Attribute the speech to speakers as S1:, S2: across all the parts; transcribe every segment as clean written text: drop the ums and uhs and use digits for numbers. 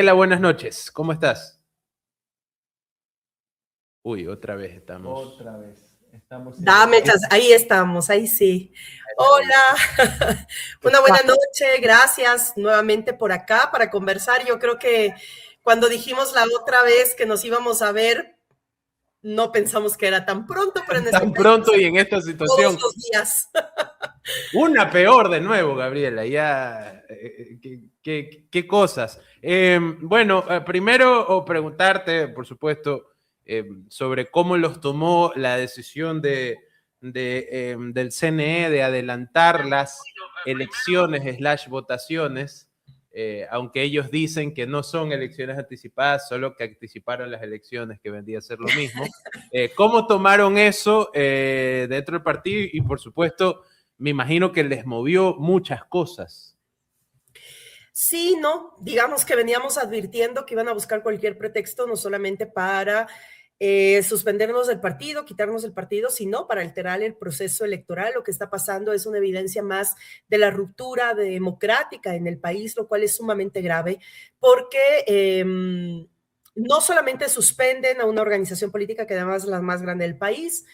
S1: Hola, buenas noches. ¿Cómo estás? Uy, otra vez estamos.
S2: Otra vez, estamos siendo
S3: Dame
S2: cortados.
S3: chance, ahí estamos, ahí sí.
S1: Ahí
S3: Hola, una buena noche, gracias nuevamente por acá para conversar. Yo creo que cuando dijimos la otra vez que nos íbamos a ver, no pensamos que era tan pronto, pero en este
S1: tan
S3: caso
S1: pronto y en esta
S3: todos
S1: situación.
S3: los días.
S1: Una peor de nuevo, Gabriela. Ya, qué cosas. Bueno, primero preguntarte, por supuesto, sobre cómo los tomó la decisión del CNE de adelantar las elecciones slash votaciones, aunque ellos dicen que no son elecciones anticipadas, solo que anticiparon las elecciones, que vendría a ser lo mismo. ¿Cómo tomaron eso dentro del partido? Y por supuesto, me imagino que les movió muchas cosas.
S3: Sí, no, digamos que veníamos advirtiendo que iban a buscar cualquier pretexto, no solamente para suspendernos del partido, quitarnos el partido, sino para alterar el proceso electoral. Lo que está pasando es una evidencia más de la ruptura democrática en el país, lo cual es sumamente grave, porque no solamente suspenden a una organización política que además es la más grande del país,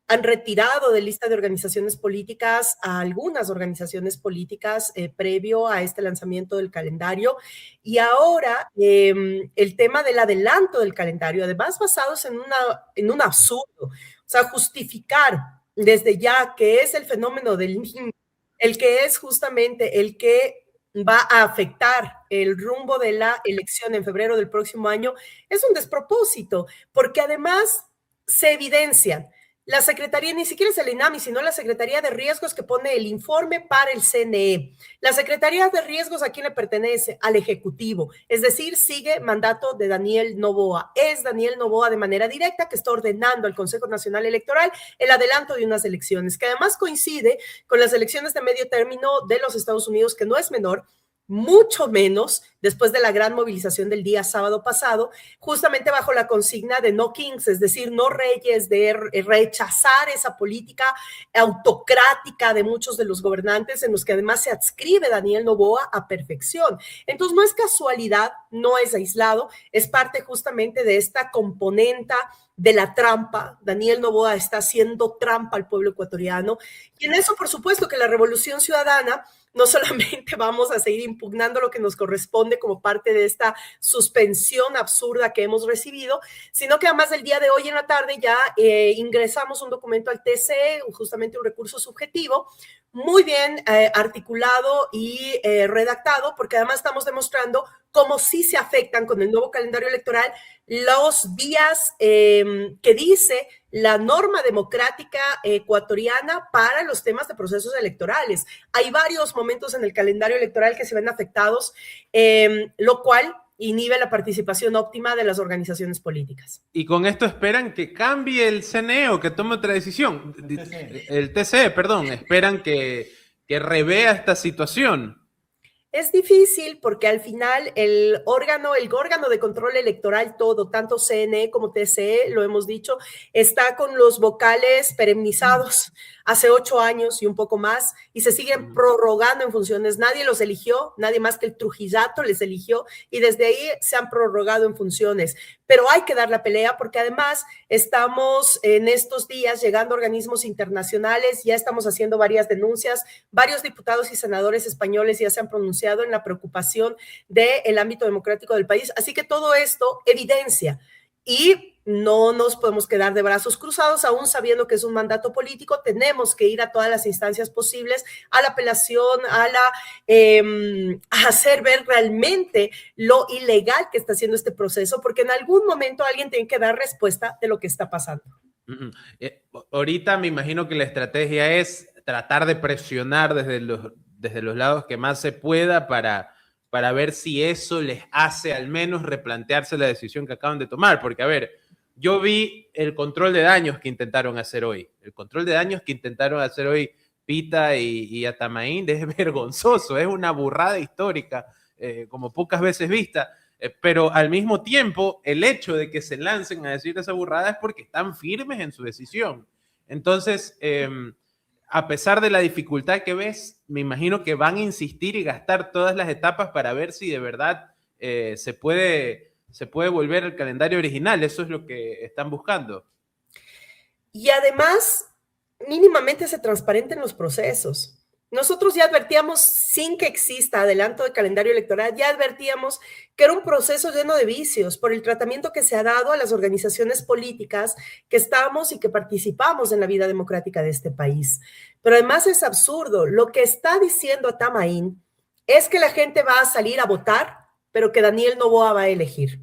S3: han retirado de lista de organizaciones políticas a algunas organizaciones políticas previo a este lanzamiento del calendario. Y ahora el tema del adelanto del calendario, además basados en un absurdo, o sea, justificar desde ya que es el fenómeno del niño, el que es justamente el que va a afectar el rumbo de la elección en febrero del próximo año, es un despropósito, porque además se evidencian la Secretaría, ni siquiera es el INAMI, sino la Secretaría de Riesgos que pone el informe para el CNE. La Secretaría de Riesgos, ¿a quién le pertenece? Al Ejecutivo, es decir, sigue mandato de Daniel Noboa. Es Daniel Noboa de manera directa que está ordenando al Consejo Nacional Electoral el adelanto de unas elecciones, que además coincide con las elecciones de medio término de los Estados Unidos, que no es menor, mucho menos después de la gran movilización del día sábado pasado, justamente bajo la consigna de no kings, es decir, no reyes, de rechazar esa política autocrática de muchos de los gobernantes, en los que además se adscribe Daniel Noboa a perfección. Entonces, no es casualidad, no es aislado, es parte justamente de esta componenta de la trampa. Daniel Noboa está haciendo trampa al pueblo ecuatoriano, y en eso, por supuesto, que la Revolución Ciudadana no solamente vamos a seguir impugnando lo que nos corresponde como parte de esta suspensión absurda que hemos recibido, sino que además el día de hoy en la tarde ya ingresamos un documento al TCE, justamente un recurso subjetivo, muy bien articulado y redactado, porque además estamos demostrando cómo sí se afectan con el nuevo calendario electoral los días que dice la norma democrática ecuatoriana para los temas de procesos electorales. Hay varios momentos en el calendario electoral que se ven afectados, lo cual inhibe la participación óptima de las organizaciones políticas.
S1: Y con esto esperan que cambie el CNE o que tome otra decisión.
S2: El TC.
S1: El TCE, perdón. Esperan que revea esta situación.
S3: Es difícil porque al final el órgano de control electoral todo, tanto CNE como TCE, lo hemos dicho, está con los vocales perenizados hace 8 años y un poco más, y se siguen prorrogando en funciones. Nadie los eligió, nadie más que el Trujillato les eligió, y desde ahí se han prorrogado en funciones. Pero hay que dar la pelea porque además estamos en estos días llegando a organismos internacionales, ya estamos haciendo varias denuncias, varios diputados y senadores españoles ya se han pronunciado en la preocupación del ámbito democrático del país. Así que todo esto evidencia y no nos podemos quedar de brazos cruzados, aún sabiendo que es un mandato político, tenemos que ir a todas las instancias posibles, a la apelación, a hacer ver realmente lo ilegal que está haciendo este proceso, porque en algún momento alguien tiene que dar respuesta de lo que está pasando.
S1: Ahorita me imagino que la estrategia es tratar de presionar desde los lados que más se pueda para ver si eso les hace al menos replantearse la decisión que acaban de tomar. Porque, a ver, yo vi el control de daños que intentaron hacer hoy. El control de daños que intentaron hacer hoy Pita y Atamaín es vergonzoso, es una burrada histórica, como pocas veces vista. Pero al mismo tiempo, el hecho de que se lancen a decir esa burrada es porque están firmes en su decisión. Entonces, a pesar de la dificultad que ves, me imagino que van a insistir y gastar todas las etapas para ver si de verdad se puede volver el calendario original. Eso es lo que están buscando.
S3: Y además, mínimamente se transparenten los procesos. Nosotros ya advertíamos, sin que exista adelanto de calendario electoral, ya advertíamos que era un proceso lleno de vicios por el tratamiento que se ha dado a las organizaciones políticas que estamos y que participamos en la vida democrática de este país. Pero además es absurdo. Lo que está diciendo Atamaín es que la gente va a salir a votar, pero que Daniel Noboa va a elegir.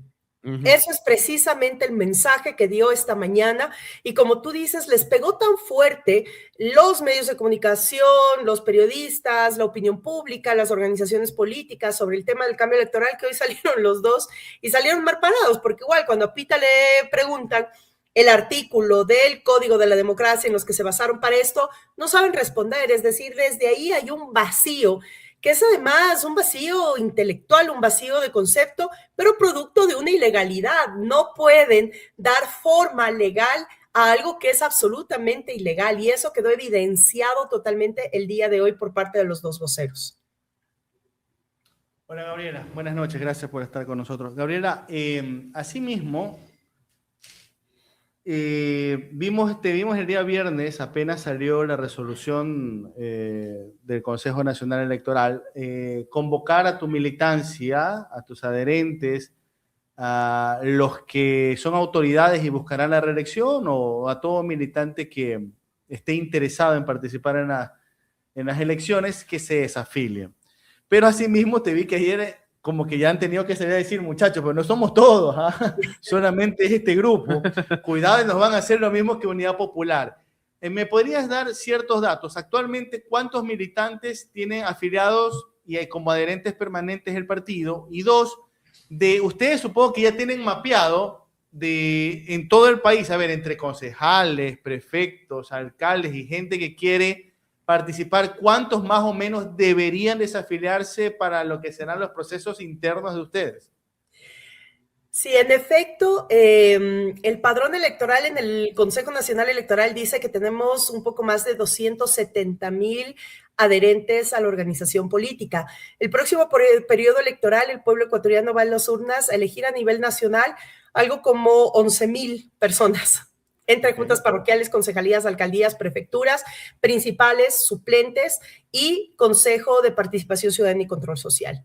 S3: Eso es precisamente el mensaje que dio esta mañana y como tú dices, les pegó tan fuerte los medios de comunicación, los periodistas, la opinión pública, las organizaciones políticas sobre el tema del cambio electoral que hoy salieron los dos y salieron mal parados, porque igual cuando a Pita le preguntan el artículo del Código de la Democracia en los que se basaron para esto, no saben responder, es decir, desde ahí hay un vacío que es además un vacío intelectual, un vacío de concepto, pero producto de una ilegalidad. No pueden dar forma legal a algo que es absolutamente ilegal y eso quedó evidenciado totalmente el día de hoy por parte de los dos voceros.
S2: Hola Gabriela, buenas noches, gracias por estar con nosotros. Gabriela, asimismo, vimos el día viernes, apenas salió la resolución del Consejo Nacional Electoral, convocar a tu militancia, a tus adherentes, a los que son autoridades y buscarán la reelección o a todo militante que esté interesado en participar en las elecciones que se desafilien. Pero asimismo te vi que ayer como que ya han tenido que salir a decir, muchachos, pero no somos todos, solamente es este grupo. Cuidado, nos van a hacer lo mismo que Unidad Popular. ¿Me podrías dar ciertos datos? Actualmente, ¿cuántos militantes tienen afiliados y como adherentes permanentes el partido? Y dos, de ustedes supongo que ya tienen mapeado en todo el país, a ver, entre concejales, prefectos, alcaldes y gente que quiere participar, ¿cuántos más o menos deberían desafiliarse para lo que serán los procesos internos de ustedes?
S3: Sí, en efecto, el padrón electoral en el Consejo Nacional Electoral dice que tenemos un poco más de 270,000 adherentes a la organización política. El próximo periodo electoral, el pueblo ecuatoriano va a las urnas a elegir a nivel nacional algo como 11,000 personas. Entre juntas parroquiales, concejalías, alcaldías, prefecturas, principales, suplentes y Consejo de Participación Ciudadana y Control Social.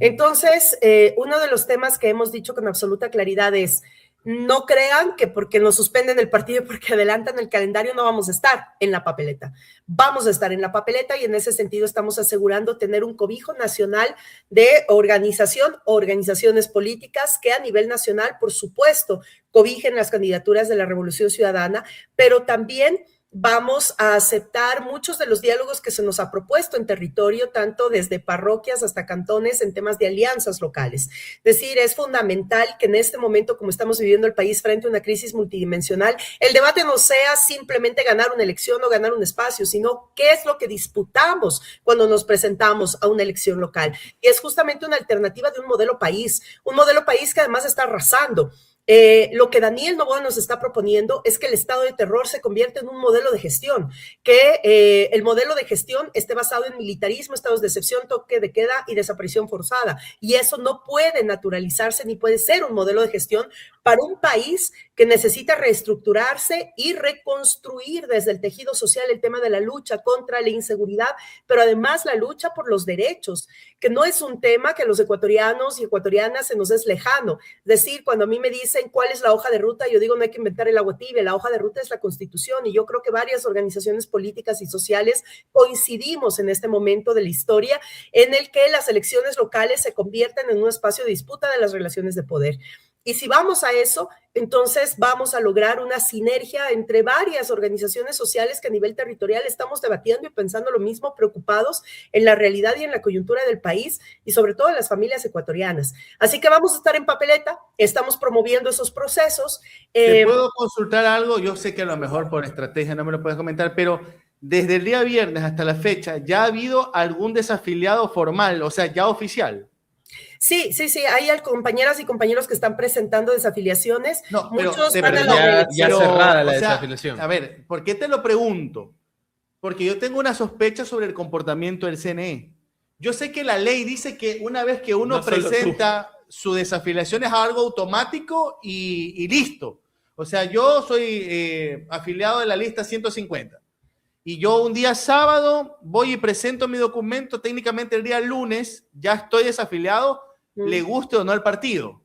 S3: Entonces, uno de los temas que hemos dicho con absoluta claridad es, no crean que porque nos suspenden el partido y porque adelantan el calendario no vamos a estar en la papeleta. Vamos a estar en la papeleta y en ese sentido estamos asegurando tener un cobijo nacional de organizaciones políticas que a nivel nacional, por supuesto, cobijen las candidaturas de la Revolución Ciudadana, pero también vamos a aceptar muchos de los diálogos que se nos ha propuesto en territorio, tanto desde parroquias hasta cantones en temas de alianzas locales. Es decir, es fundamental que en este momento, como estamos viviendo el país frente a una crisis multidimensional, el debate no sea simplemente ganar una elección o ganar un espacio, sino qué es lo que disputamos cuando nos presentamos a una elección local. Y es justamente una alternativa de un modelo país que además está arrasando. Lo que Daniel Noboa nos está proponiendo es que el estado de terror se convierta en un modelo de gestión, que el modelo de gestión esté basado en militarismo, estados de excepción, toque de queda y desaparición forzada. Y eso no puede naturalizarse ni puede ser un modelo de gestión para un país que necesita reestructurarse y reconstruir desde el tejido social el tema de la lucha contra la inseguridad, pero además la lucha por los derechos, que no es un tema que a los ecuatorianos y ecuatorianas se nos es lejano. Es decir, cuando a mí me dicen cuál es la hoja de ruta, yo digo no hay que inventar el agua tibia, la hoja de ruta es la Constitución y yo creo que varias organizaciones políticas y sociales coincidimos en este momento de la historia en el que las elecciones locales se convierten en un espacio de disputa de las relaciones de poder. Y si vamos a eso, entonces vamos a lograr una sinergia entre varias organizaciones sociales que a nivel territorial estamos debatiendo y pensando lo mismo, preocupados en la realidad y en la coyuntura del país y sobre todo en las familias ecuatorianas. Así que vamos a estar en papeleta, estamos promoviendo esos procesos.
S2: ¿Te puedo consultar algo? Yo sé que a lo mejor por estrategia no me lo puedes comentar, pero desde el día viernes hasta la fecha, ¿ya ha habido algún desafiliado formal, o sea, ya oficial?
S3: Sí, hay compañeras y compañeros que están presentando desafiliaciones.
S2: No,
S3: muchos
S2: pero
S3: van a
S1: ya cerrada la desafiliación.
S2: A ver, ¿por qué te lo pregunto? Porque yo tengo una sospecha sobre el comportamiento del CNE. Yo sé que la ley dice que una vez que uno presenta su desafiliación es algo automático y listo. O sea, yo soy afiliado de la lista 150 y yo un día sábado voy y presento mi documento, técnicamente el día lunes ya estoy desafiliado, le guste o no al partido.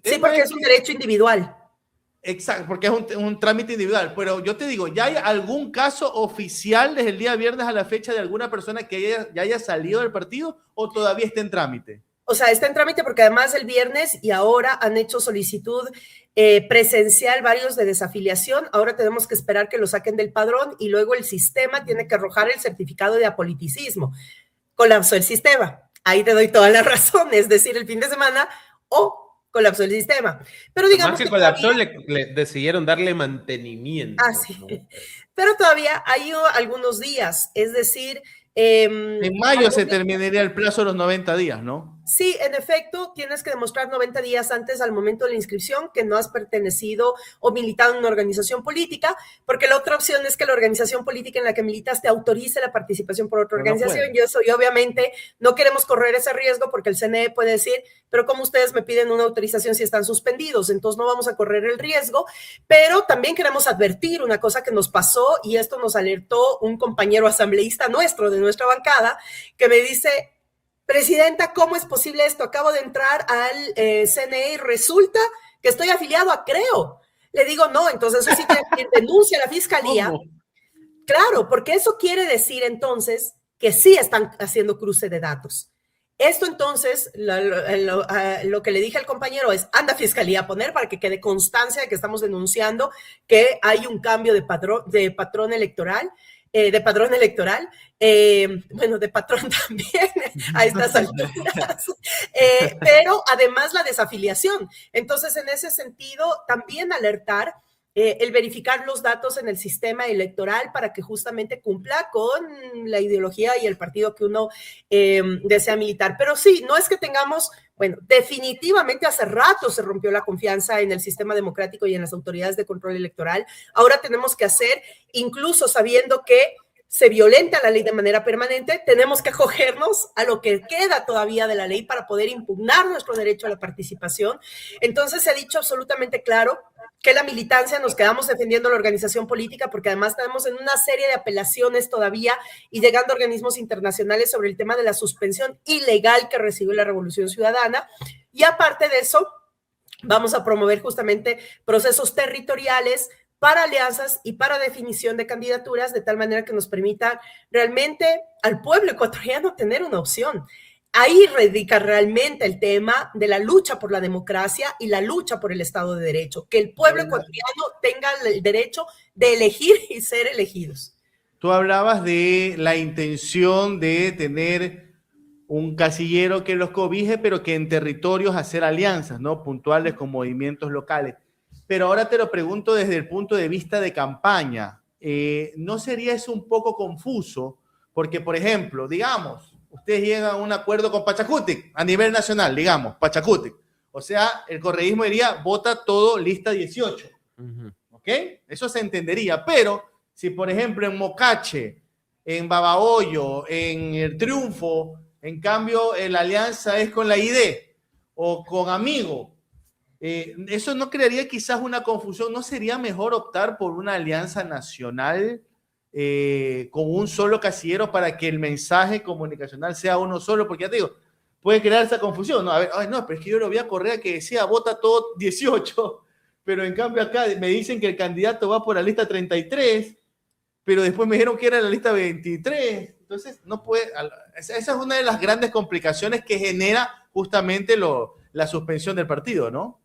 S3: Sí, porque es un derecho individual.
S2: Exacto, porque es un trámite individual. Pero yo te digo, ¿ya hay algún caso oficial desde el día viernes a la fecha de alguna persona que ya haya salido del partido o todavía está en trámite?
S3: O sea, está en trámite porque además el viernes y ahora han hecho solicitud presencial varios de desafiliación. Ahora tenemos que esperar que lo saquen del padrón y luego el sistema tiene que arrojar el certificado de apoliticismo. Colapsó el sistema. Ahí te doy toda la razón. Es decir, el fin de semana colapsó el sistema. Pero digamos
S1: más que colapsó, le decidieron darle mantenimiento.
S3: Sí. ¿No? Pero todavía hay algunos días. Es decir...
S2: en mayo se terminaría el plazo de los 90 días, ¿no?
S3: Sí, en efecto, tienes que demostrar 90 días antes al momento de la inscripción que no has pertenecido o militado en una organización política, porque la otra opción es que la organización política en la que militas te autorice la participación por otra organización. Y obviamente no queremos correr ese riesgo porque el CNE puede decir, pero ¿cómo ustedes me piden una autorización si están suspendidos? Entonces no vamos a correr el riesgo, pero también queremos advertir una cosa que nos pasó y esto nos alertó un compañero asambleísta nuestro, de nuestra bancada, que me dice... Presidenta, ¿cómo es posible esto? Acabo de entrar al CNE y resulta que estoy afiliado a Creo. Le digo, no, entonces eso sí que denuncia a la fiscalía. ¿Cómo? Claro, porque eso quiere decir entonces que sí están haciendo cruce de datos. Esto entonces, lo que le dije al compañero es, anda a fiscalía a poner para que quede constancia de que estamos denunciando que hay un cambio de patrón electoral. De padrón electoral, bueno, de patrón también a estas alturas, pero además la desafiliación. Entonces, en ese sentido, también alertar el verificar los datos en el sistema electoral para que justamente cumpla con la ideología y el partido que uno desea militar. Pero sí, no es que tengamos, bueno, definitivamente hace rato se rompió la confianza en el sistema democrático y en las autoridades de control electoral. Ahora tenemos que hacer, incluso sabiendo que se violenta la ley de manera permanente, tenemos que acogernos a lo que queda todavía de la ley para poder impugnar nuestro derecho a la participación. Entonces se ha dicho absolutamente claro que la militancia nos quedamos defendiendo la organización política porque además estamos en una serie de apelaciones todavía y llegando a organismos internacionales sobre el tema de la suspensión ilegal que recibió la Revolución Ciudadana. Y aparte de eso, vamos a promover justamente procesos territoriales para alianzas y para definición de candidaturas de tal manera que nos permita realmente al pueblo ecuatoriano tener una opción. Ahí radica realmente el tema de la lucha por la democracia y la lucha por el Estado de Derecho, que el pueblo ecuatoriano tenga el derecho de elegir y ser elegidos.
S2: Tú hablabas de la intención de tener un casillero que los cobije, pero que en territorios hacer alianzas, ¿no? Puntuales con movimientos locales. Pero ahora te lo pregunto desde el punto de vista de campaña. ¿No sería eso un poco confuso? Porque, por ejemplo, digamos, ustedes llegan a un acuerdo con Pachacutic a nivel nacional, digamos, Pachacutic. O sea, el correísmo diría, vota todo lista 18. ¿Ok? Eso se entendería. Pero si, por ejemplo, en Mocache, en Babahoyo, en El Triunfo, en cambio, la alianza es con la ID o con Amigo, eso no crearía quizás una confusión. ¿No sería mejor optar por una alianza nacional con un solo casillero para que el mensaje comunicacional sea uno solo? Porque ya te digo, puede crear esa confusión, ¿no? A ver, ay, no, pero es que yo lo vi a Correa que decía vota todo 18, pero en cambio acá me dicen que el candidato va por la lista 33, pero después me dijeron que era la lista 23. Entonces, no puede. Esa es una de las grandes complicaciones que genera justamente la suspensión del partido, ¿no?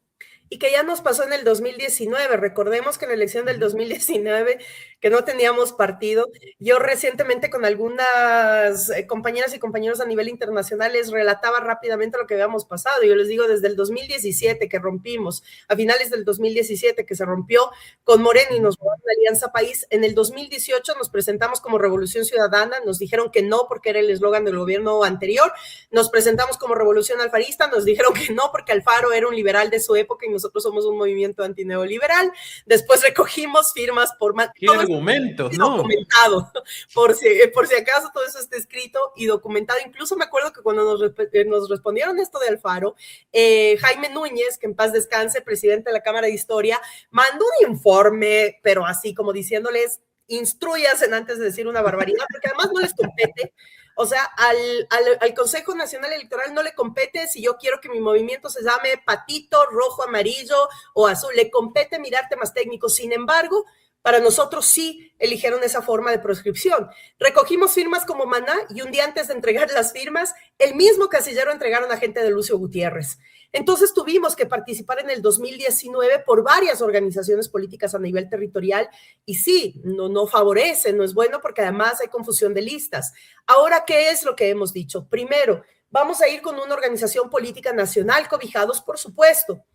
S3: Y que ya nos pasó en el 2019. Recordemos que en la elección del 2019, que no teníamos partido, yo recientemente con algunas compañeras y compañeros a nivel internacional les relataba rápidamente lo que habíamos pasado. Yo les digo, desde el 2017 que rompimos, a finales del 2017 que se rompió con Morena y nos robaron la Alianza País, en el 2018 nos presentamos como Revolución Ciudadana, nos dijeron que no porque era el eslogan del gobierno anterior, nos presentamos como Revolución Alfarista, nos dijeron que no porque Alfaro era un liberal de su época y nos nosotros somos un movimiento antineoliberal. Después recogimos firmas por...
S1: ¿Qué argumentos, no?
S3: Documentado, por si acaso todo eso está escrito y documentado. Incluso me acuerdo que cuando nos respondieron esto de Alfaro, Jaime Núñez, que en paz descanse, presidente de la Cámara de Historia, mandó un informe, pero así como diciéndoles, instruyanse antes de decir una barbaridad, porque además no les compete. O sea, al Consejo Nacional Electoral no le compete si yo quiero que mi movimiento se llame patito, rojo, amarillo o azul. Le compete mirar temas técnicos. Sin embargo, para nosotros sí eligieron esa forma de proscripción. Recogimos firmas como maná y un día antes de entregar las firmas, el mismo casillero entregaron a gente de Lucio Gutiérrez. Entonces tuvimos que participar en el 2019 por varias organizaciones políticas a nivel territorial y sí, no favorece, no es bueno porque además hay confusión de listas. Ahora, ¿qué es lo que hemos dicho? Primero, vamos a ir con una organización política nacional, cobijados por supuesto,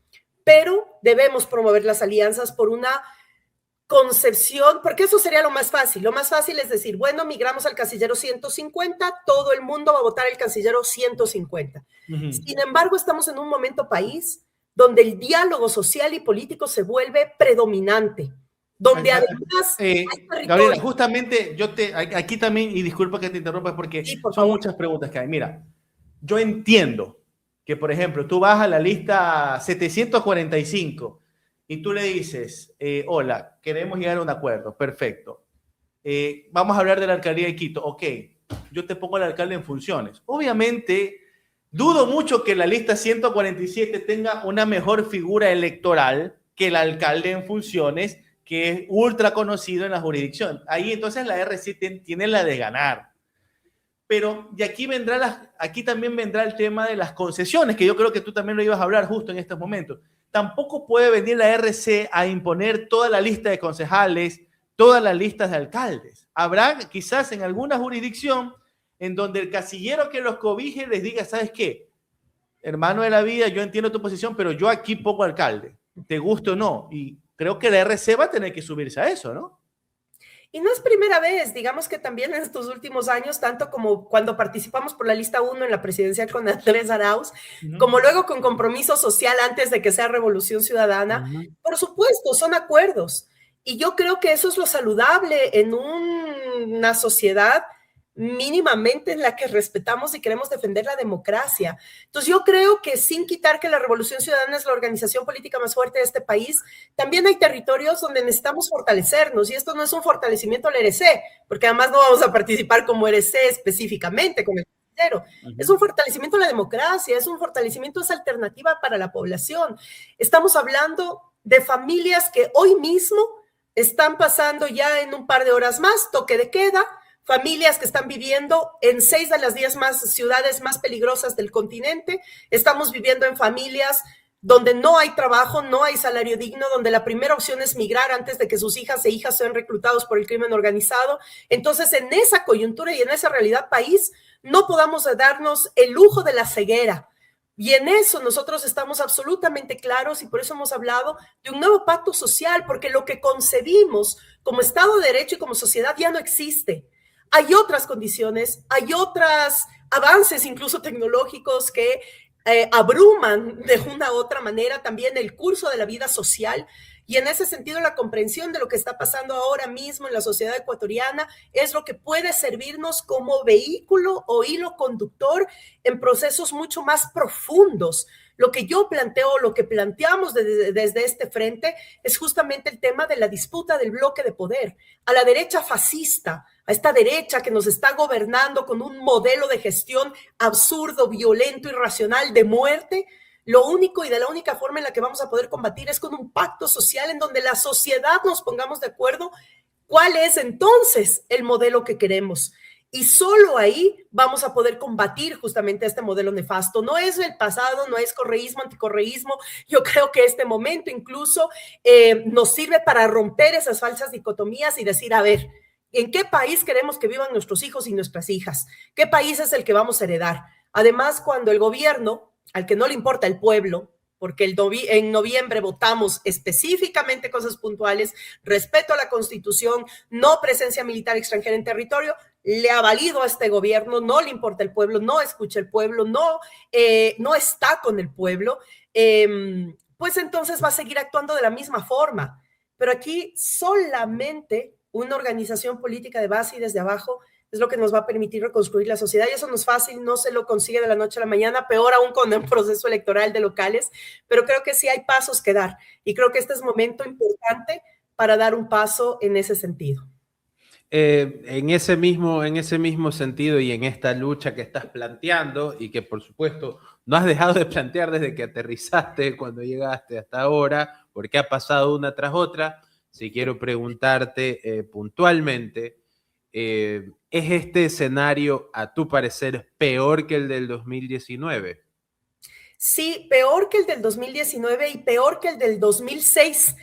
S3: pero debemos promover las alianzas por una concepción, porque eso sería lo más fácil. Lo más fácil es decir, bueno, migramos al casillero 150, todo el mundo va a votar el casillero 150. Sin embargo, estamos en un momento país donde el diálogo social y político se vuelve predominante, donde además...
S2: Gabriela, justamente aquí también, y disculpa que te interrumpa porque
S3: sí, por
S2: son
S3: favor.
S2: muchas preguntas que hay. Mira, yo entiendo que, por ejemplo, tú vas a la lista 745 y tú le dices, hola, queremos llegar a un acuerdo, perfecto. Vamos a hablar de la alcaldía de Quito. Ok, yo te pongo al alcalde en funciones. Obviamente, dudo mucho que la lista 147 tenga una mejor figura electoral que el alcalde en funciones, que es ultra conocido en la jurisdicción. Ahí entonces la RC tiene la de ganar. Pero y aquí también vendrá el tema de las concesiones, que yo creo que tú también lo ibas a hablar justo en estos momentos. Tampoco puede venir la RC a imponer toda la lista de concejales, todas las listas de alcaldes. Habrá quizás en alguna jurisdicción en donde el casillero que los cobije les diga, ¿sabes qué? Hermano de la vida, yo entiendo tu posición, pero yo aquí pongo alcalde, te guste o no. Y creo que la RC va a tener que subirse a eso, ¿no?
S3: Y no es primera vez, digamos que también en estos últimos años, tanto como cuando participamos por la lista 1 en la presidencial con Andrés Arauz, como luego con Compromiso Social antes de que sea Revolución Ciudadana, por supuesto, son acuerdos. Y yo creo que eso es lo saludable en una sociedad mínimamente en la que respetamos y queremos defender la democracia. Entonces yo creo que sin quitar que la Revolución Ciudadana es la organización política más fuerte de este país, también hay territorios donde necesitamos fortalecernos y esto no es un fortalecimiento del RC, porque además no vamos a participar como RC específicamente con el casillero. Es un fortalecimiento de la democracia, es un fortalecimiento de esa alternativa para la población. Estamos hablando de familias que hoy mismo están pasando ya en un par de horas más, toque de queda, familias que están viviendo en 6 de las 10 ciudades más peligrosas del continente. Estamos viviendo en familias donde no hay trabajo, no hay salario digno, donde la primera opción es migrar antes de que sus hijas e hijas sean reclutados por el crimen organizado. Entonces, en esa coyuntura y en esa realidad país, no podamos darnos el lujo de la ceguera. Y en eso nosotros estamos absolutamente claros y por eso hemos hablado de un nuevo pacto social, porque lo que concebimos como Estado de Derecho y como sociedad ya no existe. Hay otras condiciones, hay otros avances incluso tecnológicos que abruman de una u otra manera también el curso de la vida social y en ese sentido la comprensión de lo que está pasando ahora mismo en la sociedad ecuatoriana es lo que puede servirnos como vehículo o hilo conductor en procesos mucho más profundos. Lo que yo planteo, lo que planteamos desde este frente es justamente el tema de la disputa del bloque de poder. A la derecha fascista, a esta derecha que nos está gobernando con un modelo de gestión absurdo, violento, irracional, de muerte, lo único y de la única forma en la que vamos a poder combatir es con un pacto social en donde la sociedad nos pongamos de acuerdo cuál es entonces el modelo que queremos. Y solo ahí vamos a poder combatir justamente este modelo nefasto. No es el pasado, no es correísmo, anticorreísmo. Yo creo que este momento incluso nos sirve para romper esas falsas dicotomías y decir, a ver, ¿en qué país queremos que vivan nuestros hijos y nuestras hijas? ¿Qué país es el que vamos a heredar? Además, cuando el gobierno, al que no le importa el pueblo, porque en noviembre votamos específicamente cosas puntuales, respeto a la Constitución, no presencia militar extranjera en territorio, le ha valido a este gobierno, no le importa el pueblo, no escucha el pueblo, no está con el pueblo, pues entonces va a seguir actuando de la misma forma. Pero aquí solamente una organización política de base y desde abajo es lo que nos va a permitir reconstruir la sociedad, y eso no es fácil, no se lo consigue de la noche a la mañana, peor aún con el proceso electoral de locales, pero creo que sí hay pasos que dar, y creo que este es momento importante para dar un paso en ese sentido.
S1: En ese mismo sentido y en esta lucha que estás planteando y que por supuesto no has dejado de plantear desde que aterrizaste cuando llegaste hasta ahora, porque ha pasado una tras otra, si quiero preguntarte puntualmente, ¿es este escenario a tu parecer peor que el del 2019?
S3: Sí, peor que el del 2019 y peor que el del 2006.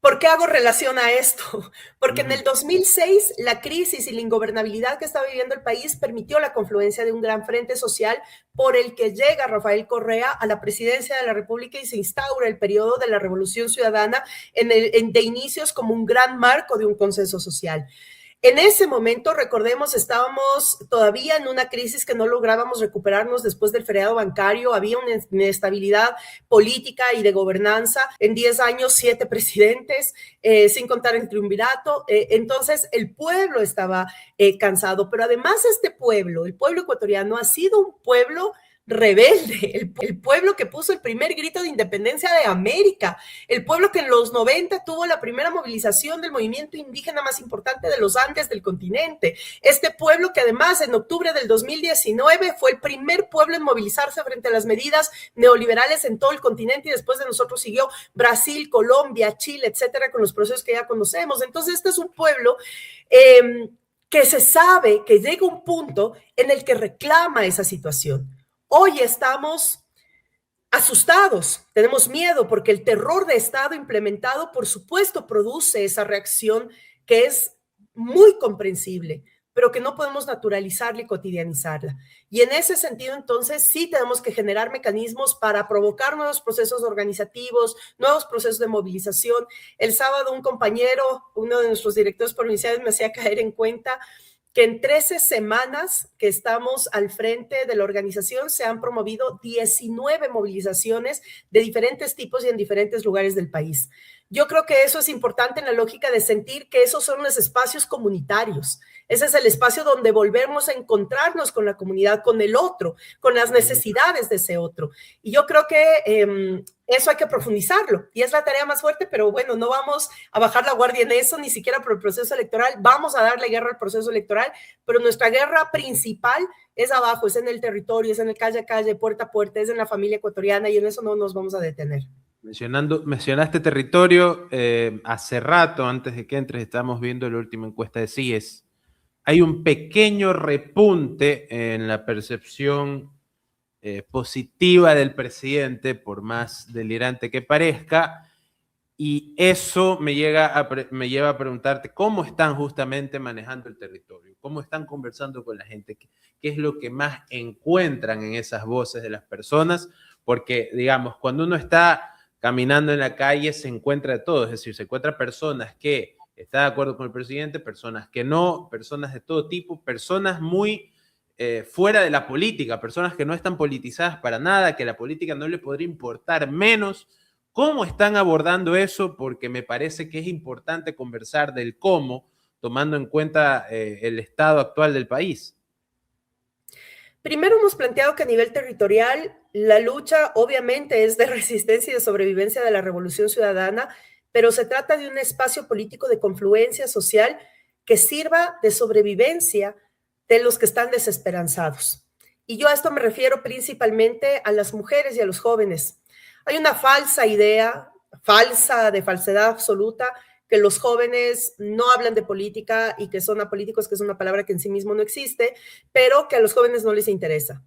S3: ¿Por qué hago relación a esto? Porque en el 2006 la crisis y la ingobernabilidad que estaba viviendo el país permitió la confluencia de un gran frente social por el que llega Rafael Correa a la presidencia de la República y se instaura el periodo de la Revolución Ciudadana de inicios como un gran marco de un consenso social. En ese momento, recordemos, estábamos todavía en una crisis que no lográbamos recuperarnos después del feriado bancario, había una inestabilidad política y de gobernanza, en 10 años 7 presidentes, sin contar el triunvirato, entonces el pueblo estaba cansado, pero además este pueblo, el pueblo ecuatoriano ha sido un pueblo rebelde, el pueblo que puso el primer grito de independencia de América, el pueblo que en los 90 tuvo la primera movilización del movimiento indígena más importante de los Andes del continente, este pueblo que además en octubre del 2019 fue el primer pueblo en movilizarse frente a las medidas neoliberales en todo el continente, y después de nosotros siguió Brasil, Colombia, Chile, etcétera, con los procesos que ya conocemos. Entonces este es un pueblo que se sabe que llega un punto en el que reclama esa situación. Hoy estamos asustados, tenemos miedo porque el terror de Estado implementado, por supuesto, produce esa reacción que es muy comprensible, pero que no podemos naturalizarla y cotidianizarla. Y en ese sentido, entonces, sí tenemos que generar mecanismos para provocar nuevos procesos organizativos, nuevos procesos de movilización. El sábado un compañero, uno de nuestros directores provinciales, me hacía caer en cuenta que en 13 semanas que estamos al frente de la organización se han promovido 19 movilizaciones de diferentes tipos y en diferentes lugares del país. Yo creo que eso es importante en la lógica de sentir que esos son los espacios comunitarios. Ese es el espacio donde volvemos a encontrarnos con la comunidad, con el otro, con las necesidades de ese otro. Y yo creo que eso hay que profundizarlo. Y es la tarea más fuerte, pero bueno, no vamos a bajar la guardia en eso, ni siquiera por el proceso electoral. Vamos a darle guerra al proceso electoral, pero nuestra guerra principal es abajo, es en el territorio, es en el calle a calle, puerta a puerta, es en la familia ecuatoriana, y en eso no nos vamos a detener.
S1: Mencionaste territorio, hace rato, antes de que entres, estamos viendo la última encuesta de CIES. Hay un pequeño repunte en la percepción positiva del presidente, por más delirante que parezca, y eso me lleva a preguntarte cómo están justamente manejando el territorio, cómo están conversando con la gente, qué es lo que más encuentran en esas voces de las personas, porque, digamos, cuando uno está caminando en la calle se encuentra de todo, es decir, se encuentra personas que están de acuerdo con el presidente, personas que no, personas de todo tipo, personas muy fuera de la política, personas que no están politizadas para nada, que la política no le podría importar menos. ¿Cómo están abordando eso? Porque me parece que es importante conversar del cómo, tomando en cuenta el estado actual del país.
S3: Primero hemos planteado que a nivel territorial la lucha obviamente es de resistencia y de sobrevivencia de la Revolución Ciudadana, pero se trata de un espacio político de confluencia social que sirva de sobrevivencia de los que están desesperanzados. Y yo a esto me refiero principalmente a las mujeres y a los jóvenes. Hay una falsa idea, de falsedad absoluta, que los jóvenes no hablan de política y que son apolíticos, que es una palabra que en sí mismo no existe, pero que a los jóvenes no les interesa.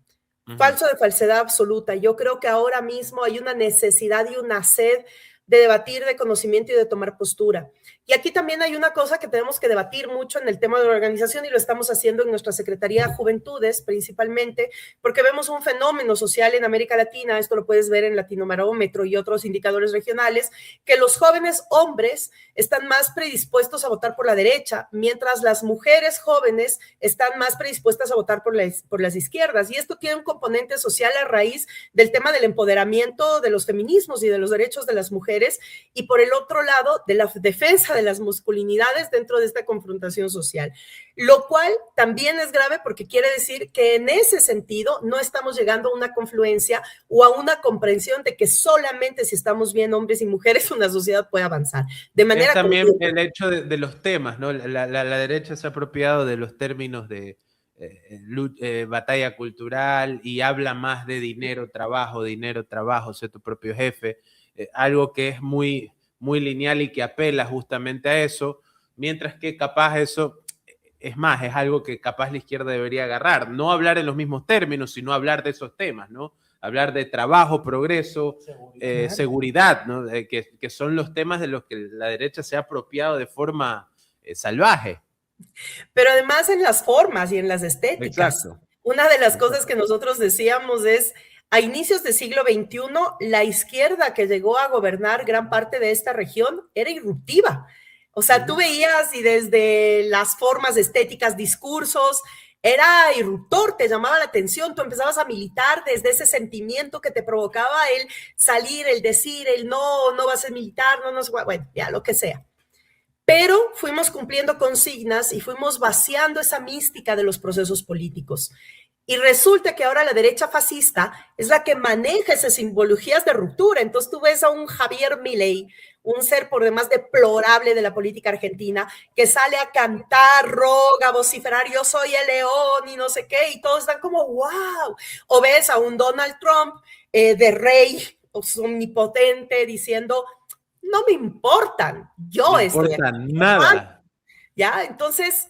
S3: Falso de falsedad absoluta. Yo creo que ahora mismo hay una necesidad y una sed de debatir, de conocimiento y de tomar postura. Y aquí también hay una cosa que tenemos que debatir mucho en el tema de la organización y lo estamos haciendo en nuestra Secretaría de Juventudes principalmente, porque vemos un fenómeno social en América Latina, esto lo puedes ver en Latinobarómetro y otros indicadores regionales, que los jóvenes hombres están más predispuestos a votar por la derecha, mientras las mujeres jóvenes están más predispuestas a votar por las izquierdas. Y esto tiene un componente social a raíz del tema del empoderamiento de los feminismos y de los derechos de las mujeres, y por el otro lado, de la defensa de las masculinidades dentro de esta confrontación social. Lo cual también es grave porque quiere decir que en ese sentido no estamos llegando a una confluencia o a una comprensión de que solamente si estamos bien hombres y mujeres una sociedad puede avanzar. De manera
S1: es también el hecho de los temas, ¿no? La derecha se ha apropiado de los términos de batalla cultural y habla más de dinero, trabajo, ser tu propio jefe, algo que es muy lineal y que apela justamente a eso, mientras que capaz eso es más, es algo que capaz la izquierda debería agarrar, no hablar en los mismos términos, sino hablar de esos temas, ¿no? Hablar de trabajo, progreso, seguridad, ¿no? Que son los temas de los que la derecha se ha apropiado de forma salvaje.
S3: Pero además en las formas y en las estéticas.
S1: Exacto.
S3: Una de las cosas que nosotros decíamos es, a inicios del siglo XXI, la izquierda que llegó a gobernar gran parte de esta región era irruptiva. O sea, tú veías y desde las formas estéticas, discursos, era irruptor, te llamaba la atención, tú empezabas a militar desde ese sentimiento que te provocaba el salir, el decir, el no vas a militar, bueno, ya lo que sea. Pero fuimos cumpliendo consignas y fuimos vaciando esa mística de los procesos políticos. Y resulta que ahora la derecha fascista es la que maneja esas simbologías de ruptura. Entonces tú ves a un Javier Milei, un ser por demás deplorable de la política argentina, que sale a cantar, roga, vociferar, yo soy el león y no sé qué, y todos están como, wow. O ves a un Donald Trump de rey omnipotente diciendo, no me importan, yo estoy aquí.
S1: No me importa nada.
S3: ¿Ya? Entonces,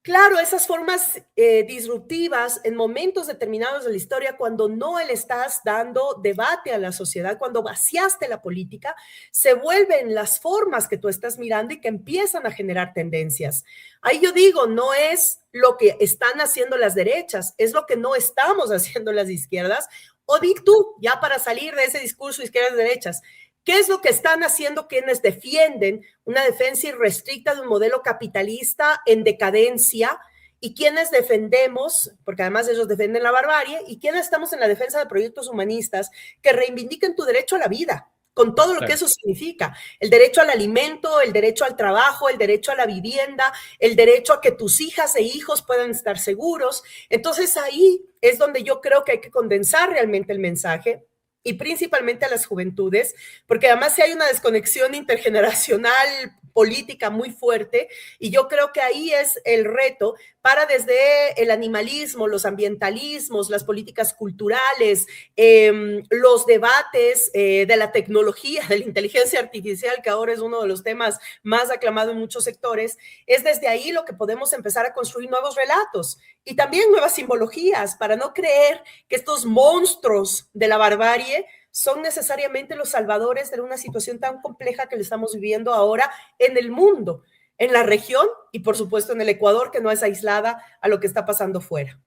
S3: claro, esas formas disruptivas en momentos determinados de la historia, cuando no le estás dando debate a la sociedad, cuando vaciaste la política, se vuelven las formas que tú estás mirando y que empiezan a generar tendencias. Ahí yo digo, no es lo que están haciendo las derechas, es lo que no estamos haciendo las izquierdas. O di tú, ya para salir de ese discurso izquierdas-derechas, ¿qué es lo que están haciendo quienes defienden una defensa irrestricta de un modelo capitalista en decadencia y quienes defendemos, porque además ellos defienden la barbarie, y quienes estamos en la defensa de proyectos humanistas que reivindiquen tu derecho a la vida, con todo lo que eso significa? El derecho al alimento, el derecho al trabajo, el derecho a la vivienda, el derecho a que tus hijas e hijos puedan estar seguros. Entonces ahí es donde yo creo que hay que condensar realmente el mensaje, y principalmente a las juventudes, porque además sí hay una desconexión intergeneracional política muy fuerte, y yo creo que ahí es el reto para desde el animalismo, los ambientalismos, las políticas culturales, los debates de la tecnología, de la inteligencia artificial, que ahora es uno de los temas más aclamados en muchos sectores, es desde ahí lo que podemos empezar a construir nuevos relatos y también nuevas simbologías, para no creer que estos monstruos de la barbarie son necesariamente los salvadores de una situación tan compleja que le estamos viviendo ahora en el mundo, en la región y por supuesto en el Ecuador, que no es aislada a lo que está pasando fuera.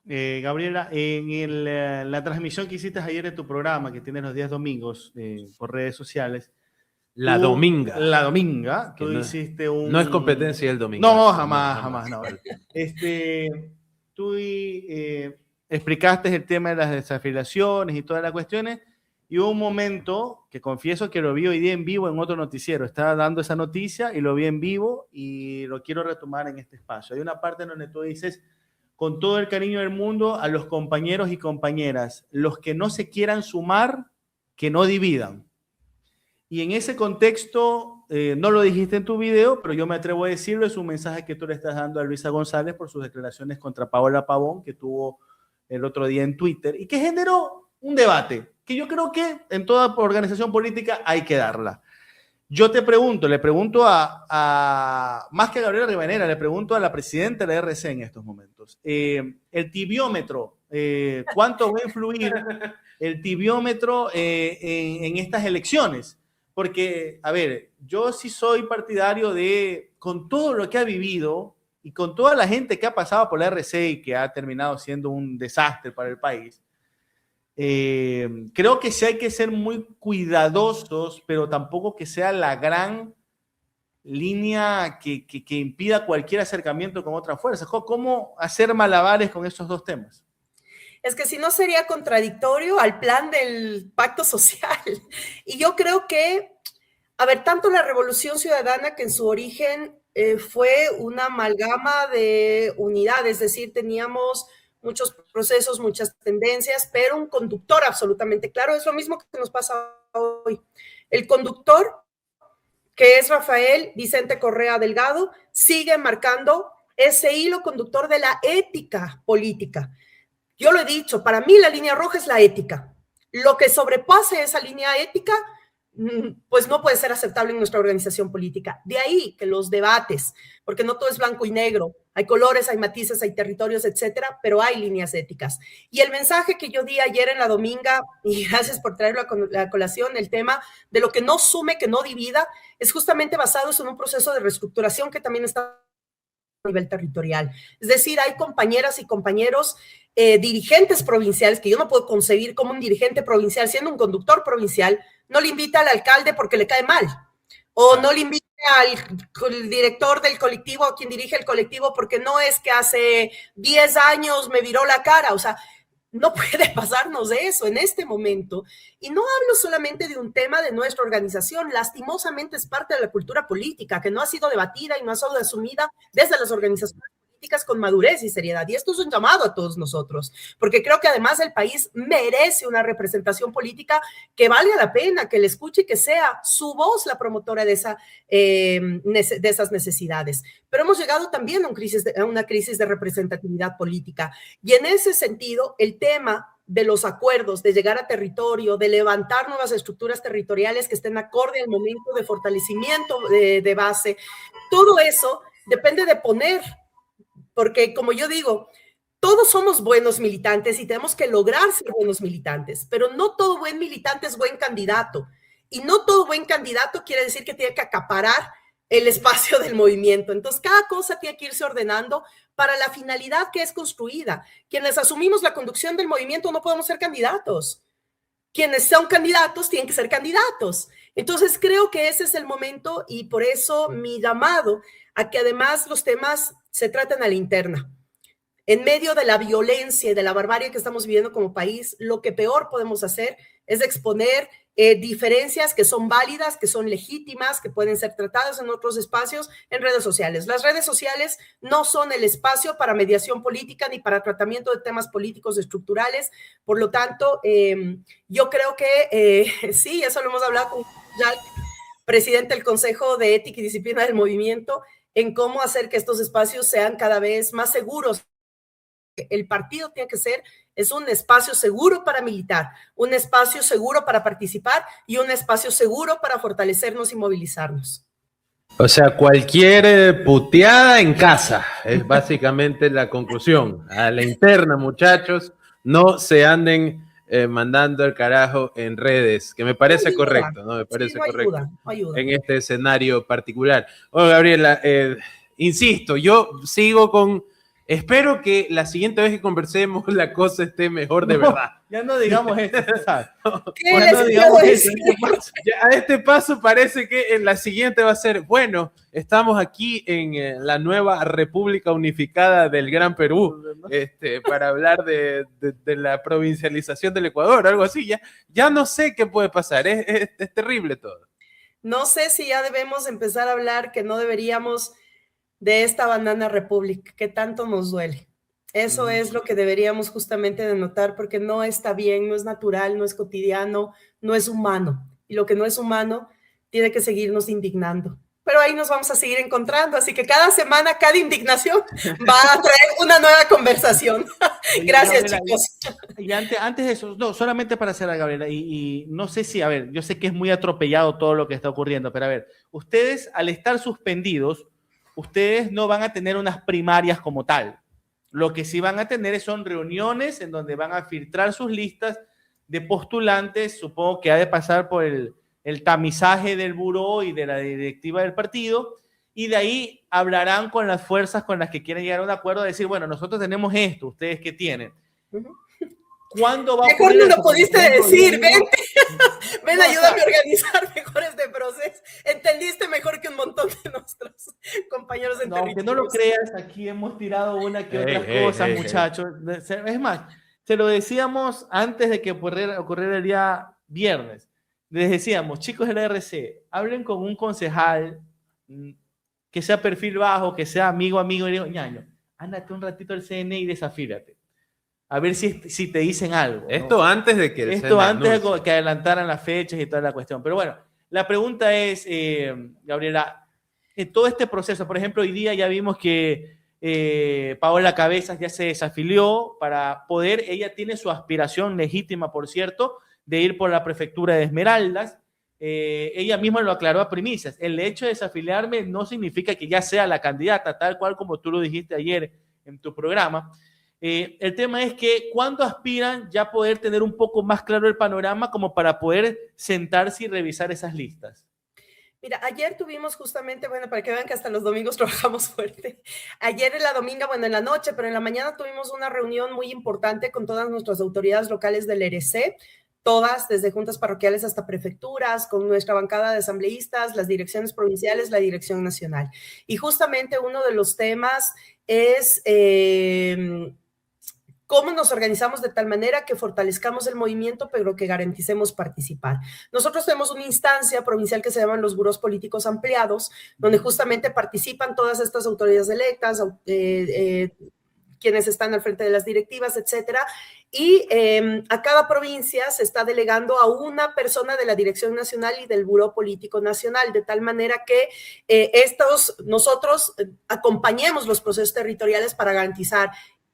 S2: Gabriela, en la transmisión que hiciste ayer de tu programa, que tienes los días domingos por redes sociales.
S1: La Dominga.
S2: Tú hiciste un...
S1: No es competencia del domingo.
S2: No, jamás. No. Tú explicaste el tema de las desafiliaciones y todas las cuestiones, y hubo un momento que confieso que lo vi hoy día en vivo en otro noticiero. Estaba dando esa noticia y lo vi en vivo y lo quiero retomar en este espacio. Hay una parte en donde tú dices, con todo el cariño del mundo, a los compañeros y compañeras, los que no se quieran sumar, que no dividan. Y en ese contexto, no lo dijiste en tu video, pero yo me atrevo a decirlo, es un mensaje que tú le estás dando a Luisa González por sus declaraciones contra Paola Pavón, que tuvo el otro día en Twitter, y que generó un debate, que yo creo que en toda organización política hay que darla. Yo te pregunto, le pregunto más que a Gabriela Rivadeneira, le pregunto a la presidenta de la RC en estos momentos. El tibiómetro, ¿cuánto va a influir el tibiómetro en estas elecciones? Porque, a ver, yo sí soy partidario de, con todo lo que ha vivido y con toda la gente que ha pasado por la RC y que ha terminado siendo un desastre para el país, creo que sí hay que ser muy cuidadosos, pero tampoco que sea la gran línea que impida cualquier acercamiento con otra fuerza. ¿Cómo hacer malabares con esos dos temas?
S3: Es que si no sería contradictorio al plan del pacto social. Y yo creo que, a ver, tanto la Revolución Ciudadana, que en su origen fue una amalgama de unidad, es decir, teníamos muchos procesos, muchas tendencias, pero un conductor absolutamente claro. Es lo mismo que nos pasa hoy. El conductor, que es Rafael Vicente Correa Delgado, sigue marcando ese hilo conductor de la ética política. Yo lo he dicho, para mí la línea roja es la ética. Lo que sobrepase esa línea ética, pues no puede ser aceptable en nuestra organización política. De ahí que los debates, porque no todo es blanco y negro, hay colores, hay matices, hay territorios, etcétera, pero hay líneas éticas. Y el mensaje que yo di ayer en la Dominga, y gracias por traerlo a colación, el tema de lo que no sume, que no divida, es justamente basado en un proceso de reestructuración que también está a nivel territorial. Es decir, hay compañeras y compañeros dirigentes provinciales que yo no puedo concebir como un dirigente provincial, siendo un conductor provincial, no le invita al alcalde porque le cae mal, o no le invita al director del colectivo, a quien dirige el colectivo, porque no es que hace 10 años me viró la cara, o sea, no puede pasarnos de eso en este momento. Y no hablo solamente de un tema de nuestra organización, lastimosamente es parte de la cultura política que no ha sido debatida y no ha sido asumida desde las organizaciones políticas con madurez y seriedad. Y esto es un llamado a todos nosotros, porque creo que además el país merece una representación política que valga la pena, que le escuche y que sea su voz la promotora de esas necesidades. Pero hemos llegado también a una crisis de representatividad política. Y en ese sentido, el tema de los acuerdos, de llegar a territorio, de levantar nuevas estructuras territoriales que estén acorde al momento de fortalecimiento de base, todo eso depende de poner, porque como yo digo, todos somos buenos militantes y tenemos que lograr ser buenos militantes, pero no todo buen militante es buen candidato. Y no todo buen candidato quiere decir que tiene que acaparar el espacio del movimiento. Entonces, cada cosa tiene que irse ordenando para la finalidad que es construida. Quienes asumimos la conducción del movimiento no podemos ser candidatos. Quienes son candidatos tienen que ser candidatos. Entonces, creo que ese es el momento y por eso mi llamado a que además los temas se traten a la interna. En medio de la violencia y de la barbarie que estamos viviendo como país, lo que peor podemos hacer es exponer diferencias que son válidas, que son legítimas, que pueden ser tratadas en otros espacios, en redes sociales. Las redes sociales no son el espacio para mediación política ni para tratamiento de temas políticos estructurales. Por lo tanto, yo creo que sí, eso lo hemos hablado con ya el presidente del Consejo de Ética y Disciplina del Movimiento, en cómo hacer que estos espacios sean cada vez más seguros. El partido tiene que ser, es un espacio seguro para militar, un espacio seguro para participar y un espacio seguro para fortalecernos y movilizarnos.
S1: O sea, cualquier puteada en casa es básicamente la conclusión. A la interna, muchachos, no se anden mandando el carajo en redes, que me parece correcto, ¿no? Me parece correcto
S3: no ayuda.
S1: En este escenario particular. Bueno, Gabriela, insisto, yo sigo con... Espero que la siguiente vez que conversemos la cosa esté mejor de verdad.
S2: Ya no digamos esto.
S1: A este paso parece que en la siguiente va a ser, bueno, estamos aquí en la nueva República Unificada del Gran Perú, para hablar de la provincialización del Ecuador, algo así. Ya no sé qué puede pasar, es terrible todo.
S3: No sé si ya debemos empezar a hablar que no deberíamos de esta banana república que tanto nos duele. Eso es lo que deberíamos justamente denotar, porque no está bien, no es natural, no es cotidiano, no es humano. Y lo que no es humano tiene que seguirnos indignando. Pero ahí nos vamos a seguir encontrando, así que cada semana, cada indignación va a traer una nueva conversación. Gracias, Gabriela, chicos.
S2: Y antes de eso, no, solamente para cerrar, Gabriela, y no sé si, a ver, yo sé que es muy atropellado todo lo que está ocurriendo, pero a ver, ustedes al estar suspendidos, ustedes no van a tener unas primarias como tal. Lo que sí van a tener son reuniones en donde van a filtrar sus listas de postulantes. Supongo que ha de pasar por el el tamizaje del buró y de la directiva del partido, y de ahí hablarán con las fuerzas con las que quieren llegar a un acuerdo, de decir, bueno, nosotros tenemos esto, ¿ustedes qué tienen? ¿Cuándo va a
S3: mejor
S2: ocurrir
S3: no lo
S2: eso?
S3: pudiste decir, ven, ayúdame a organizar mejor este proceso. Entendiste mejor que un montón de nuestros compañeros en
S2: No, aunque no lo creas, aquí hemos tirado una que otras cosas, muchachos. Es más, se lo decíamos antes de que ocurriera el día viernes. Les decíamos, chicos de la RC, hablen con un concejal que sea perfil bajo, que sea amigo, ñaño. Ándate un ratito al CNE y desafílate. A ver si te dicen algo.
S1: Esto, ¿no? Antes de que
S2: Esto antes de que adelantaran las fechas y toda la cuestión. Pero bueno, la pregunta es, Gabriela, en todo este proceso, por ejemplo, hoy día ya vimos que Paola Cabezas ya se desafilió para poder, ella tiene su aspiración legítima, por cierto, de ir por la prefectura de Esmeraldas. Ella misma lo aclaró a primicias. El hecho de desafiliarme no significa que ya sea la candidata, tal cual como tú lo dijiste ayer en tu programa. El tema es que cuando aspiran ya poder tener un poco más claro el panorama como para poder sentarse y revisar esas listas.
S3: Mira, ayer tuvimos justamente, bueno, para que vean que hasta los domingos trabajamos fuerte. Ayer en la dominga, bueno, en la noche, pero en la mañana tuvimos una reunión muy importante con todas nuestras autoridades locales del RC, todas, desde juntas parroquiales hasta prefecturas, con nuestra bancada de asambleístas, las direcciones provinciales, la dirección nacional. Y justamente uno de los temas es cómo nos organizamos de tal manera que fortalezcamos el movimiento, pero que garanticemos participar. Nosotros tenemos una instancia provincial que se llaman los buros políticos ampliados, donde justamente participan todas estas autoridades electas, quienes están al frente de las directivas, etcétera, y a cada provincia se está delegando a una persona de la Dirección Nacional y del Buró Político Nacional, de tal manera que nosotros acompañemos los procesos territoriales para garantizar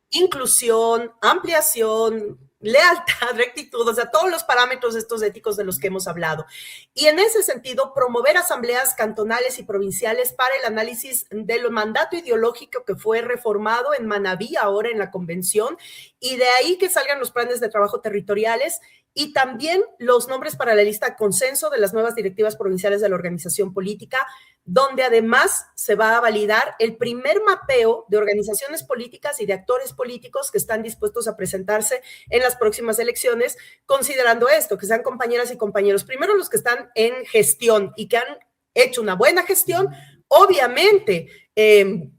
S3: inclusión, ampliación, lealtad, rectitud, o sea, todos los parámetros estos éticos de los que hemos hablado. Y en ese sentido, promover asambleas cantonales y provinciales para el análisis del mandato ideológico que fue reformado en Manabí, ahora en la convención, y de ahí que salgan los planes de trabajo territoriales y también los nombres para la lista de consenso de las nuevas directivas provinciales de la organización política, donde además se va a validar el primer mapeo de organizaciones políticas y de actores políticos que están dispuestos a presentarse en las próximas elecciones, considerando esto, que sean compañeras y compañeros, primero los que están en gestión y que han hecho una buena gestión, obviamente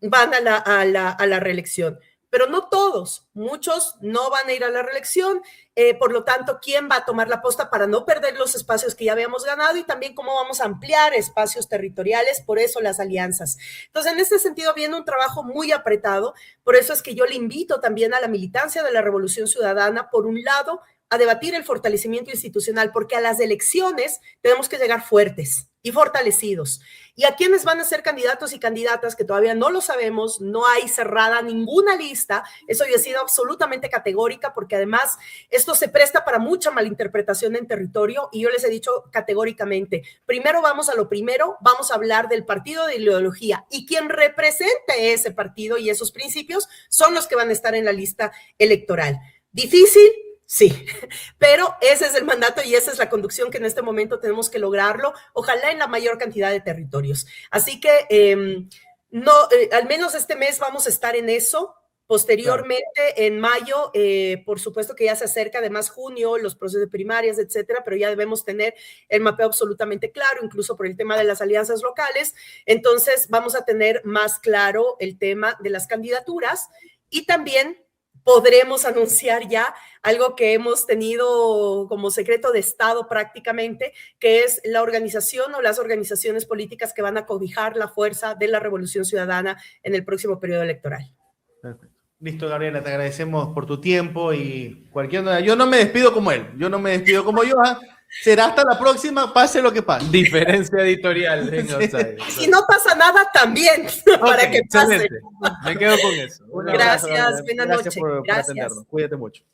S3: van a la reelección. Pero no todos, muchos no van a ir a la reelección, por lo tanto, ¿quién va a tomar la posta para no perder los espacios que ya habíamos ganado y también cómo vamos a ampliar espacios territoriales? Por eso las alianzas. Entonces, en este sentido, viene un trabajo muy apretado, por eso es que yo le invito también a la militancia de la Revolución Ciudadana, por un lado, a debatir el fortalecimiento institucional, porque a las elecciones tenemos que llegar fuertes y fortalecidos. Y a quienes van a ser candidatos y candidatas, que todavía no lo sabemos, no hay cerrada ninguna lista, eso ya ha sido absolutamente categórica, porque además esto se presta para mucha malinterpretación en territorio, y yo les he dicho categóricamente, primero vamos a lo primero, vamos a hablar del partido de ideología, y quien represente ese partido y esos principios son los que van a estar en la lista electoral. ¿Difícil? Sí, pero ese es el mandato y esa es la conducción que en este momento tenemos que lograrlo, ojalá en la mayor cantidad de territorios. Así que al menos este mes vamos a estar en eso. Posteriormente, en mayo, por supuesto que ya se acerca, además junio, los procesos de primarias, etcétera, pero ya debemos tener el mapeo absolutamente claro, incluso por el tema de las alianzas locales. Entonces, vamos a tener más claro el tema de las candidaturas y también podremos anunciar ya algo que hemos tenido como secreto de Estado prácticamente, que es la organización o las organizaciones políticas que van a cobijar la fuerza de la Revolución Ciudadana en el próximo periodo electoral.
S2: Perfecto. Listo, Gabriela, te agradecemos por tu tiempo y cualquier... Yo no me despido como él, yo no me despido como Johan. Será hasta la próxima, pase lo que pase.
S1: Diferencia editorial.
S3: Y si no pasa nada, también, para que pase.
S1: Me quedo con eso.
S3: Gracias, buenas noches.
S2: Gracias por atendernos. Cuídate mucho.